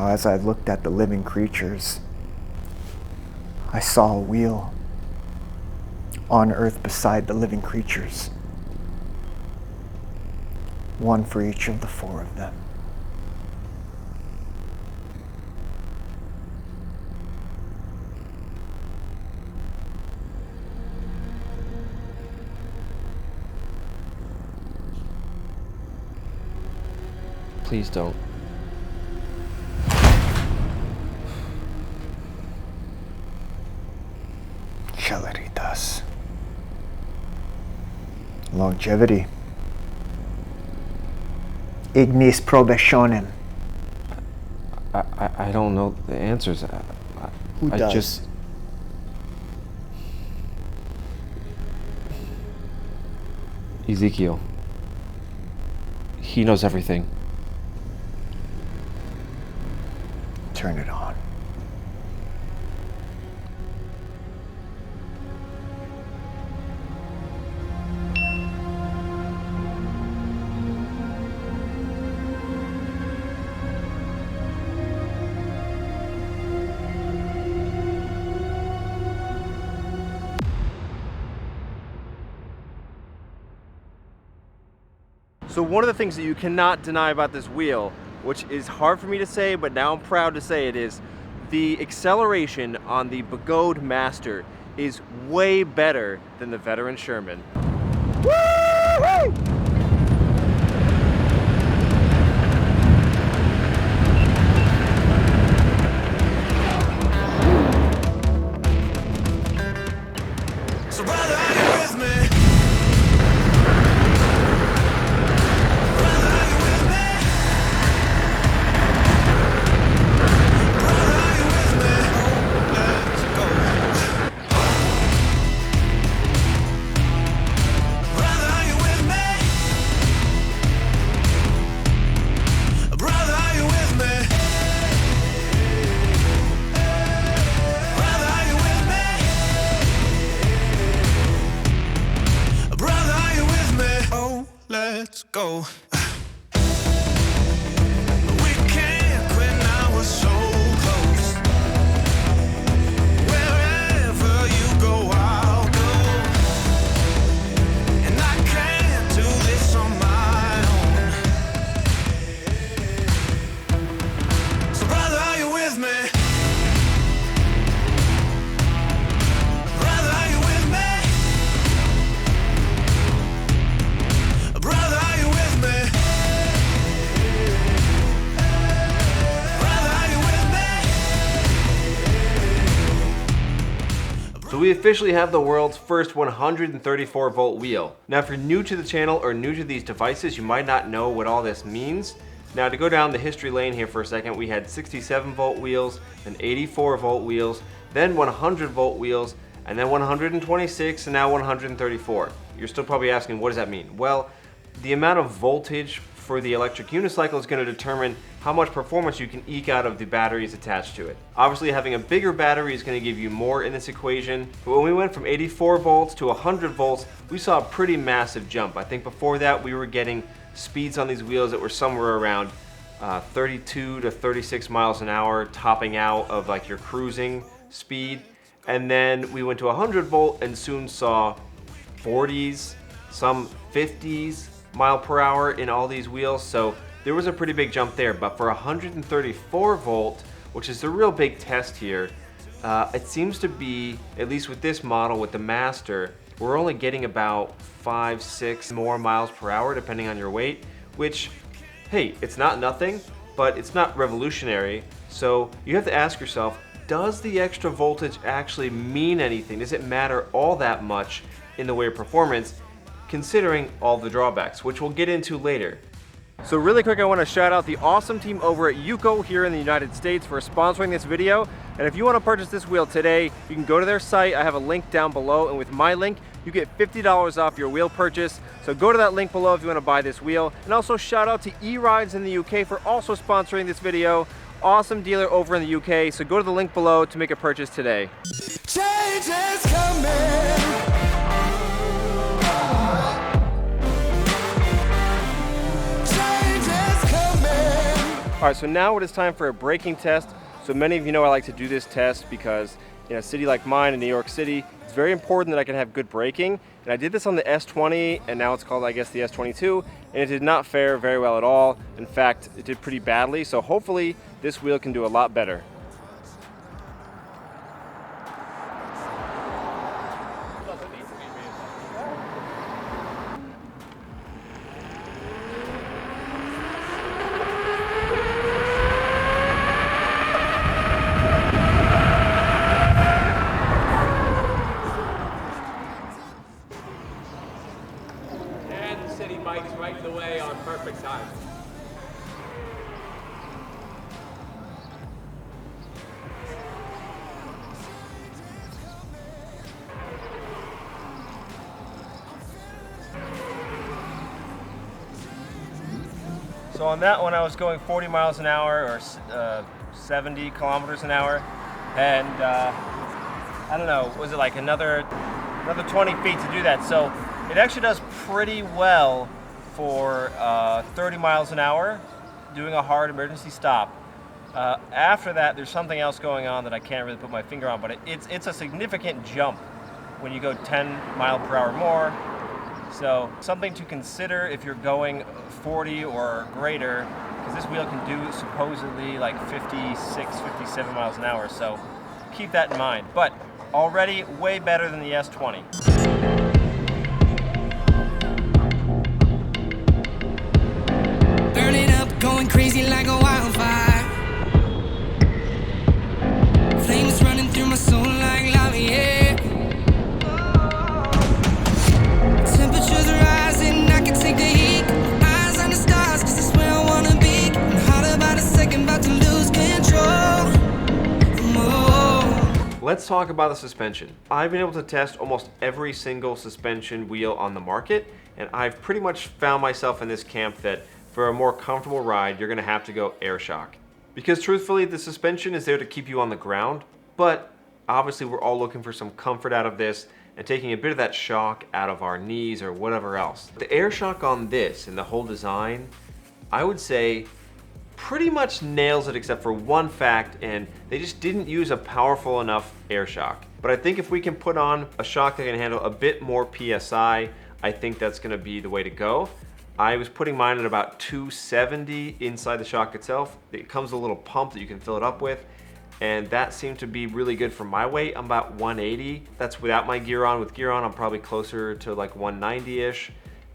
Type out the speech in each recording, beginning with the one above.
Now, as I looked at the living creatures, I saw a wheel on earth beside the living creatures. One for each of the four of them. Please don't. Chaleritas. Longevity. Ignis probationem. I don't know the answers. Who does? Just... Ezekiel. He knows everything. Turn it on. So one of the things that you cannot deny about this wheel, which is hard for me to say, but now I'm proud to say it, is the acceleration on the Begode Master is way better than the Veteran Sherman. Woo-hoo! Let's go. We can't quit now, we're so close. Wherever you go, I'll go. And I can't do this on my own. So brother, are you with me? Brother, are you with me? Brother, are you with me? Brother, are you with me? So we officially have the world's first 134 volt wheel. Now if you're new to the channel or new to these devices, you might not know what all this means. Now to go down the history lane here for a second, we had 67 volt wheels, then 84 volt wheels, then 100 volt wheels, and then 126, and now 134. You're still probably asking, what does that mean? Well, the amount of voltage for the electric unicycle is going to determine how much performance you can eke out of the batteries attached to it. Obviously having a bigger battery is going to give you more in this equation, but when we went from 84 volts to 100 volts, we saw a pretty massive jump. I think before that we were getting speeds on these wheels that were somewhere around 32 to 36 miles an hour, topping out of like your cruising speed. And then we went to 100 volt and soon saw 40s, some 50s mile per hour in all these wheels. So there was a pretty big jump there. But for 134 volt, which is the real big test here, it seems to be, at least with this model, with the Master, we're only getting about 5-6 more miles per hour depending on your weight, which, hey, it's not nothing, but it's not revolutionary. So you have to ask yourself, does the extra voltage actually mean anything? Does it matter all that much in the way of performance, considering all the drawbacks, which we'll get into later? So really quick, I want to shout out the awesome team over at UCO here in the United States for sponsoring this video. And if you want to purchase this wheel today, you can go to their site. I have a link down below, and with my link, you get $50 off your wheel purchase. So go to that link below if you want to buy this wheel. And also shout out to eRides in the UK for also sponsoring this video. Awesome dealer over in the UK. So go to the link below to make a purchase today. Change is coming. All All right, so now it is time for a braking test. So many of you know I like to do this test because in a city like mine in New York City, it's very important that I can have good braking. And I did this on the S20, and now it's called, I guess, the S22, and it did not fare very well at all. In fact, it did pretty badly, so hopefully this wheel can do a lot better. City bikes right in the way on perfect time. So on that one, I was going 40 miles an hour or 70 kilometers an hour, and I don't know, was it like another 20 feet to do that? So it actually does pretty well for 30 miles an hour, doing a hard emergency stop. After that, there's something else going on that I can't really put my finger on, but it's a significant jump when you go 10 mile per hour more. So something to consider if you're going 40 or greater, because this wheel can do supposedly like 56, 57 miles an hour. So keep that in mind. But already way better than the S20. Burning up, going crazy like a wildfire. Flames running through my soul like lava, yeah. Temperatures rising, I can take the heat. Eyes on the stars, cause that's where I wanna be. I'm hot about a second, about to lose control. Let's talk about the suspension. I've been able to test almost every single suspension wheel on the market, and I've pretty much found myself in this camp that for a more comfortable ride, you're gonna have to go air shock. Because truthfully, the suspension is there to keep you on the ground, but obviously we're all looking for some comfort out of this and taking a bit of that shock out of our knees or whatever else. The air shock on this and the whole design, I would say pretty much nails it except for one fact, and they just didn't use a powerful enough air shock. But I think if we can put on a shock that can handle a bit more PSI, I think that's gonna be the way to go. I was putting mine at about 270 inside the shock itself. It comes with a little pump that you can fill it up with, and that seemed to be really good for my weight. I'm about 180. That's without my gear on. With gear on, I'm probably closer to like 190-ish.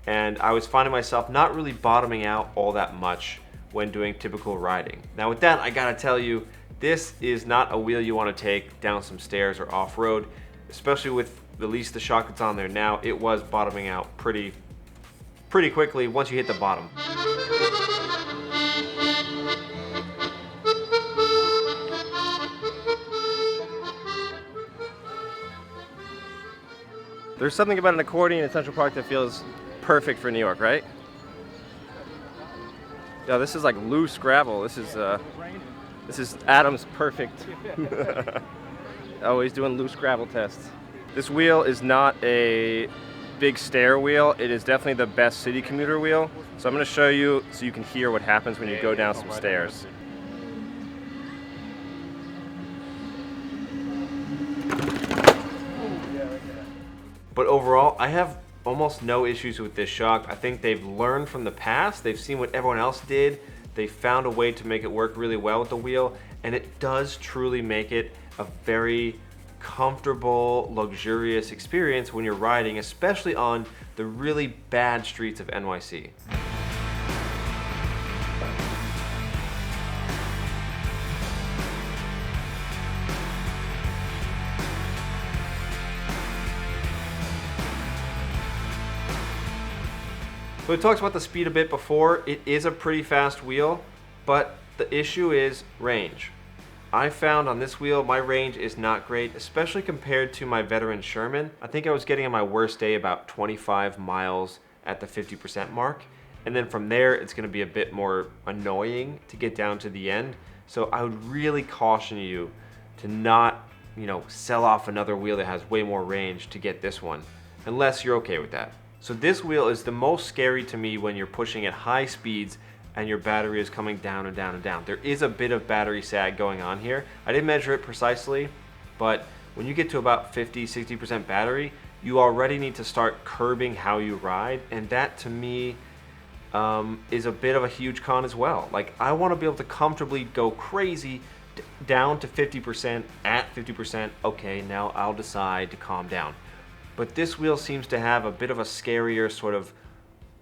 And I was finding myself not really bottoming out all that much when doing typical riding. Now with that, I gotta tell you, this is not a wheel you wanna take down some stairs or off-road, especially with at least the shock that's on there now. It was bottoming out pretty quickly once you hit the bottom. There's something about an accordion in Central Park that feels perfect for New York, right? Yeah, this is like loose gravel. This is Adam's perfect. Always doing loose gravel tests. This wheel is not a big stair wheel. It is definitely the best city commuter wheel. So I'm going to show you so you can hear what happens when you go down some stairs. But overall, I have almost no issues with this shock. I think they've learned from the past. They've seen what everyone else did. They found a way to make it work really well with the wheel, and it does truly make it a very comfortable, luxurious experience when you're riding, especially on the really bad streets of NYC. So we talked about the speed a bit before. It is a pretty fast wheel, but the issue is range. I found on this wheel, my range is not great, especially compared to my veteran Sherman. I think I was getting on my worst day about 25 miles at the 50% mark. And then from there, it's gonna be a bit more annoying to get down to the end. So I would really caution you to not, sell off another wheel that has way more range to get this one, unless you're okay with that. So this wheel is the most scary to me when you're pushing at high speeds and your battery is coming down and down and down. There is a bit of battery sag going on here. I didn't measure it precisely, but when you get to about 50-60% battery, you already need to start curbing how you ride, and that to me is a bit of a huge con as well. Like, I want to be able to comfortably go crazy down to 50%, at 50%, okay, now I'll decide to calm down. But this wheel seems to have a bit of a scarier sort of,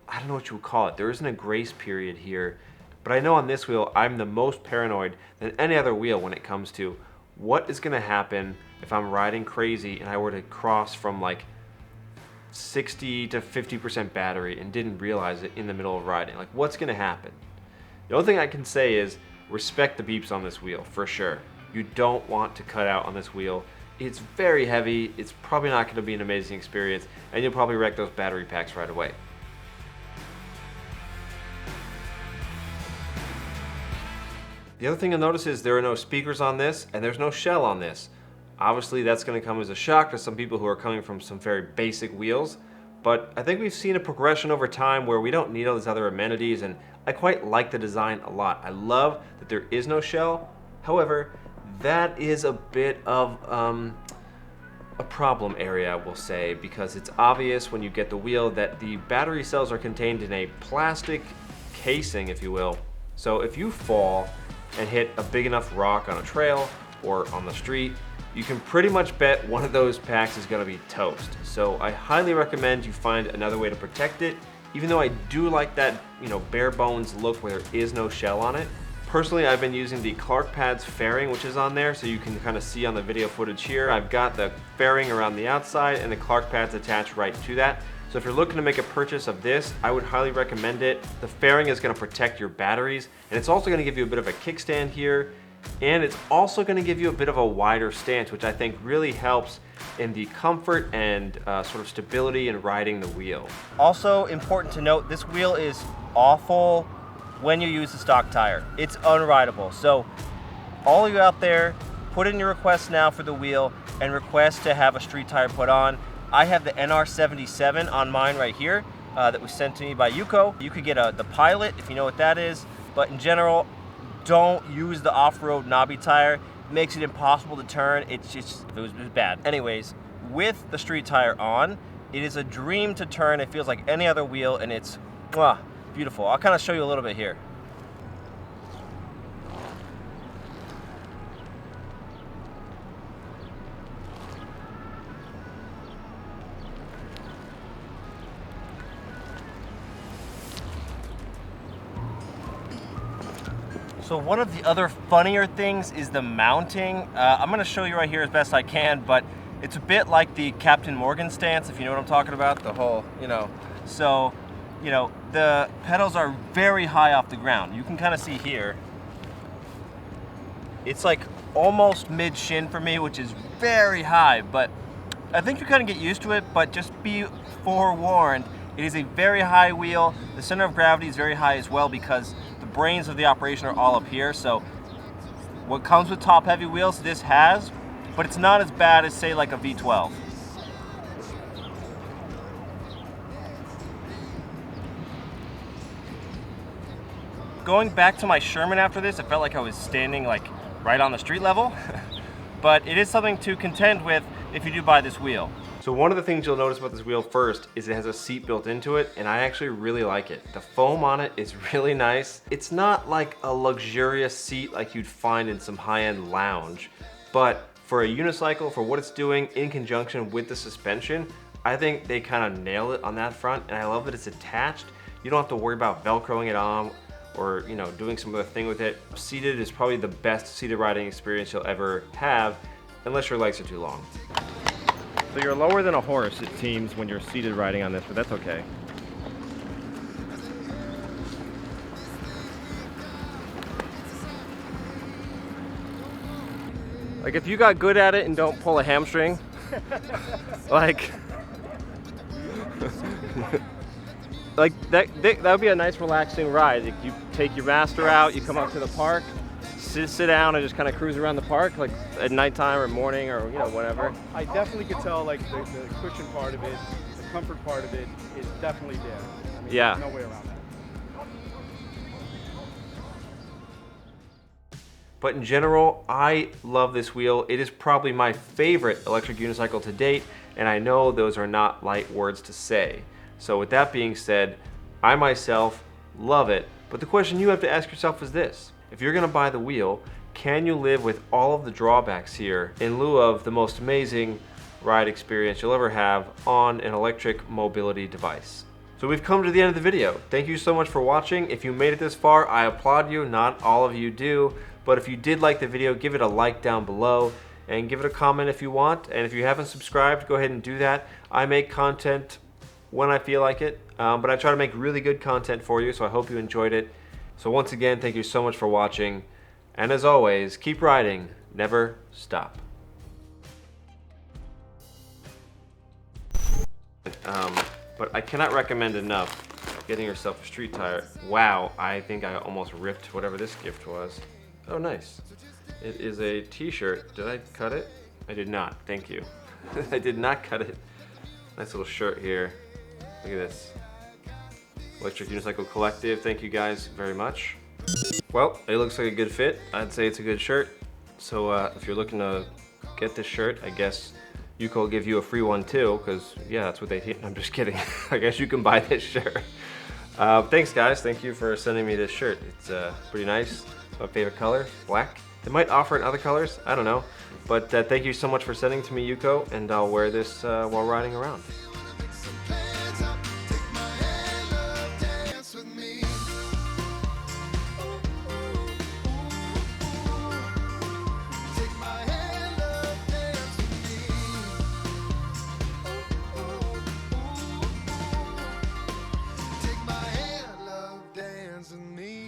I don't know what you would call it. There isn't a grace period here, but I know on this wheel, I'm the most paranoid than any other wheel when it comes to what is gonna happen if I'm riding crazy and I were to cross from like 60 to 50% battery and didn't realize it in the middle of riding. Like, what's gonna happen? The only thing I can say is respect the beeps on this wheel, for sure. You don't want to cut out on this wheel. It's very heavy, it's probably not gonna be an amazing experience, and you'll probably wreck those battery packs right away. The other thing you'll notice is there are no speakers on this, and there's no shell on this. Obviously, that's going to come as a shock to some people who are coming from some very basic wheels, but I think we've seen a progression over time where we don't need all these other amenities, and I quite like the design a lot. I love that there is no shell. However, that is a bit of a problem area, we'll say, because it's obvious when you get the wheel that the battery cells are contained in a plastic casing, if you will. So if you fall and hit a big enough rock on a trail or on the street, you can pretty much bet one of those packs is going to be toast. So I highly recommend you find another way to protect it, even though I do like that, you know, bare bones look where there is no shell on it. Personally, I've been using the Clark Pads fairing, which is on there, so you can kind of see on the video footage here. I've got the fairing around the outside and the Clark Pads attached right to that. So if you're looking to make a purchase of this, I would highly recommend it. The fairing is going to protect your batteries, and it's also going to give you a bit of a kickstand here, and it's also going to give you a bit of a wider stance, which I think really helps in the comfort and sort of stability in riding the wheel. Also important to note, this wheel is awful when you use the stock tire. It's unrideable. So all of you out there, put in your request now for the wheel and request to have a street tire put on. I have the NR77 on mine right here that was sent to me by Yuko. You could get the Pilot if you know what that is, but in general, don't use the off-road knobby tire. It makes it impossible to turn. It was bad. Anyways, with the street tire on, it is a dream to turn. It feels like any other wheel, and it's beautiful. I'll kind of show you a little bit here. So one of the other funnier things is the mounting. I'm gonna show you right here as best I can, but it's a bit like the Captain Morgan stance, if you know what I'm talking about, the whole, So, the pedals are very high off the ground. You can kind of see here, it's like almost mid-shin for me, which is very high, but I think you kind of get used to it, but just be forewarned, it is a very high wheel. The center of gravity is very high as well because the brains of the operation are all up here. So what comes with top heavy wheels, this has, but it's not as bad as say like a V12. Going back to my Sherman after this, I felt like I was standing like right on the street level, but it is something to contend with if you do buy this wheel. So one of the things you'll notice about this wheel first is it has a seat built into it, and I actually really like it. The foam on it is really nice. It's not like a luxurious seat like you'd find in some high-end lounge, but for a unicycle, for what it's doing in conjunction with the suspension, I think they kind of nail it on that front, and I love that it's attached. You don't have to worry about Velcroing it on or doing some other thing with it. Seated is probably the best seated riding experience you'll ever have, unless your legs are too long. So you're lower than a horse, it seems, when you're seated riding on this, but that's okay. Like if you got good at it and don't pull a hamstring, like that would be a nice relaxing ride. You take your Master out, you come up to the park, sit down and just kind of cruise around the park, like at nighttime or morning or whatever. I definitely could tell like the cushion part of it, the comfort part of it is definitely there. I mean, yeah. There's no way around that. But in general, I love this wheel. It is probably my favorite electric unicycle to date, and I know those are not light words to say. So with that being said, I myself love it, but the question you have to ask yourself is this: if you're gonna buy the wheel, can you live with all of the drawbacks here in lieu of the most amazing ride experience you'll ever have on an electric mobility device? So we've come to the end of the video. Thank you so much for watching. If you made it this far, I applaud you. Not all of you do, but if you did like the video, give it a like down below and give it a comment if you want. And if you haven't subscribed, go ahead and do that. I make content when I feel like it, but I try to make really good content for you, so I hope you enjoyed it. So once again, thank you so much for watching, and as always, keep riding, never stop. But I cannot recommend enough getting yourself a street tire. Wow, I think I almost ripped whatever this gift was. Oh, nice. It is a t-shirt. Did I cut it? I did not, thank you. I did not cut it. Nice little shirt here. Look at this. Electric Unicycle Collective, thank you guys very much. Well, it looks like a good fit. I'd say it's a good shirt. So if you're looking to get this shirt, I guess Yuko will give you a free one too, because yeah, that's what they I'm just kidding. I guess you can buy this shirt. Thanks guys, thank you for sending me this shirt. It's pretty nice. My favorite color, black. They might offer it in other colors, I don't know. But thank you so much for sending it to me, Yuko, and I'll wear this while riding around. Dance with me.